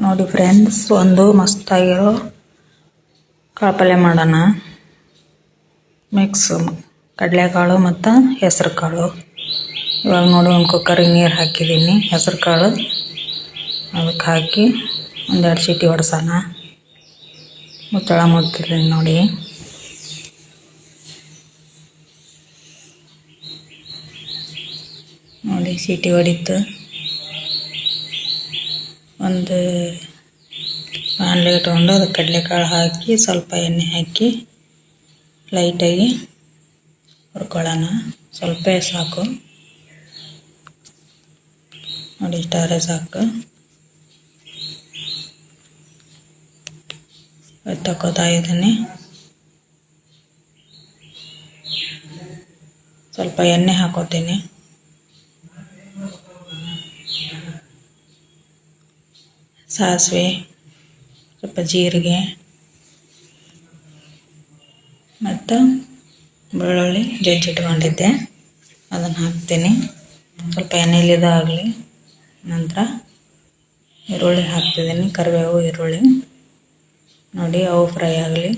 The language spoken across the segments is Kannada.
ನೋಡಿ ಫ್ರೆಂಡ್ಸ್, ಒಂದು ಮಸ್ತಾಗಿರೋ ಕಾಳು ಪಲ್ಯ ಮಾಡೋಣ. ಮಿಕ್ಸ್ ಕಡಲೆಕಾಳು ಮತ್ತು ಹೆಸರು ಕಾಳು. ಇವಾಗ ನೋಡಿ ಒಂದು ಕುಕ್ಕರಿಗೆ ನೀರು ಹಾಕಿದ್ದೀನಿ. ಹೆಸರು ಕಾಳು ಅದಕ್ಕೆ ಹಾಕಿ ಒಂದೆರಡು ಸೀಟಿ ಹೊಡ್ಸೋಣ. ಮುಚ್ಚಳ ಮುಚ್ಚಿದ್ದೀನಿ ನೋಡಿ. ನೋಡಿ ಸೀಟಿ ಹೊಡಿತು. ಒಂದು ಬಾಣಲೆ ಇಟ್ಕೊಂಡು ಅದಕ್ಕೆ ಕಡಲೆಕಾಳು ಹಾಕಿ ಸ್ವಲ್ಪ ಎಣ್ಣೆ ಹಾಕಿ ಲೈಟಾಗಿ ಹುರ್ಕೊಳ್ಳೋಣ. ಸ್ವಲ್ಪ ಸಾಕು ನೋಡಿ, ಇಷ್ಟಾದ್ರೆ ಸಾಕು. ತಗೋತಾ ಇದ್ದೀನಿ. ಸ್ವಲ್ಪ ಎಣ್ಣೆ ಹಾಕೋತೀನಿ. ಸಾಸಿವೆ, ಸ್ವಲ್ಪ ಜೀರಿಗೆ ಮತ್ತು ಬೆಳ್ಳುಳ್ಳಿ ಜಜ್ಜಿಟ್ಕೊಂಡಿದ್ದೆ ಅದನ್ನು ಹಾಕ್ತೀನಿ. ಸ್ವಲ್ಪ ಎಣ್ಣೆಲಿ ಇದಾಗಲಿ. ನಂತರ ಈರುಳ್ಳಿ ಹಾಕ್ತಿದ್ದೀನಿ. ಕರಿಬೇವು, ಈರುಳ್ಳಿ ನೋಡಿ ಅವು ಫ್ರೈ ಆಗಲಿ.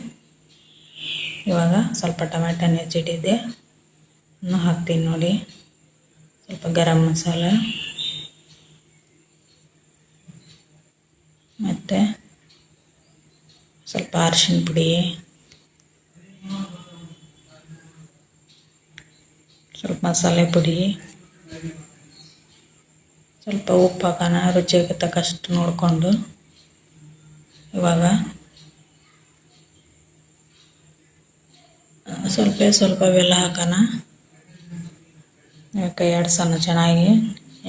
ಇವಾಗ ಸ್ವಲ್ಪ ಟೊಮೆಟೊ ಹೆಚ್ಚಿಟ್ಟಿದ್ದೆ ಇನ್ನೂ ಹಾಕ್ತೀನಿ ನೋಡಿ. ಸ್ವಲ್ಪ ಗರಂ ಮಸಾಲ ಮತ್ತು ಸ್ವಲ್ಪ ಅರಿಶಿನ ಪುಡಿ, ಸ್ವಲ್ಪ ಮಸಾಲೆ ಪುಡಿ, ಸ್ವಲ್ಪ ಉಪ್ಪು ಹಾಕೋಣ ರುಚಿಗೆ ತಕ್ಕಷ್ಟು ನೋಡಿಕೊಂಡು. ಇವಾಗ ಸ್ವಲ್ಪ ಬೆಲ್ಲ ಹಾಕೋಣ. ಕೈ ಆಡಿಸೋಣ ಚೆನ್ನಾಗಿ.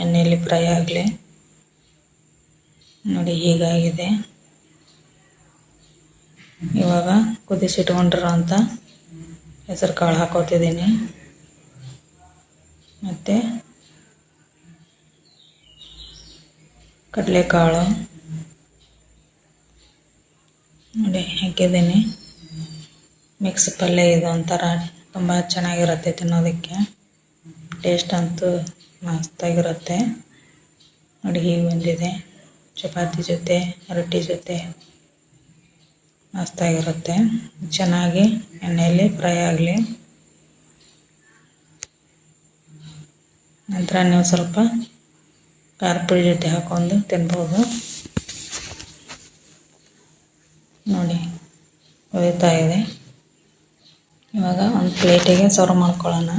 ಎಣ್ಣೆಯಲ್ಲಿ ಫ್ರೈ ಆಗಲಿ. ನೋಡಿ ಹೀಗಾಗಿದೆ. ಇವಾಗ ಕುದಿಸಿಟ್ಕೊಂಡಿರೋಂಥ ಹೆಸರು ಕಾಳು ಹಾಕೋತಿದ್ದೀನಿ. ಮತ್ತು ಕಡಲೆಕಾಳು ನೋಡಿ ಹಾಕಿದ್ದೀನಿ. ಮಿಕ್ಸ್ ಪಲ್ಯ ಇದು ಒಂಥರ ತುಂಬ ಚೆನ್ನಾಗಿರುತ್ತೆ ತಿನ್ನೋದಕ್ಕೆ. ಟೇಸ್ಟ್ ಅಂತೂ ಮಸ್ತಾಗಿರುತ್ತೆ ನೋಡಿ. ಹೀಗೆ ಬಂದಿದೆ. ಚಪಾತಿ ಜೊತೆ, ರೊಟ್ಟಿ ಜೊತೆ ಮಸ್ತಾಗಿರುತ್ತೆ. ಚೆನ್ನಾಗಿ ಎಣ್ಣೆಯಲ್ಲಿ ಫ್ರೈ ಆಗಲಿ. ನಂತರ ನೀವು ಸ್ವಲ್ಪ ಖಾರ ಪುಡಿ ಜೊತೆ ಹಾಕ್ಕೊಂಡು ತಿನ್ಬೋದು ನೋಡಿ. ಕುದೀತಾ ಇದೆ. ಇವಾಗ ಒಂದು ಪ್ಲೇಟಿಗೆ ಸರ್ವ್ ಮಾಡ್ಕೊಳ್ಳೋಣ.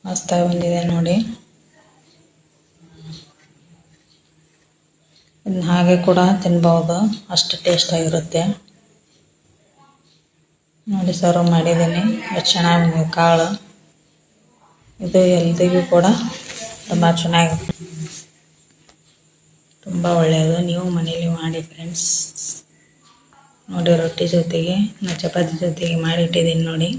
ಮಸ್ತಾಗಿ ಬಂದಿದೆ ನೋಡಿ. ಇದನ್ನ ಹಾಗೆ ಕೂಡ ತಿನ್ಬೋದು, ಅಷ್ಟು ಟೇಸ್ಟಾಗಿರುತ್ತೆ ನೋಡಿ. ಸರ್ವ್ ಮಾಡಿದ್ದೀನಿ. ಎಷ್ಟು ಚೆನ್ನಾಗಿ ಬಂದಿದೆ ಕಾಳು. ಇದು ಎಲ್ದಿಗೂ ಕೂಡ ತುಂಬ ಚೆನ್ನಾಗಿ, ತುಂಬ ಒಳ್ಳೆಯದು. ನೀವು ಮನೇಲಿ ಮಾಡಿ ಫ್ರೆಂಡ್ಸ್ ನೋಡಿ. ರೊಟ್ಟಿ ಜೊತೆಗೆ, ಚಪಾತಿ ಜೊತೆಗೆ ಮಾಡಿಟ್ಟಿದ್ದೀನಿ ನೋಡಿ.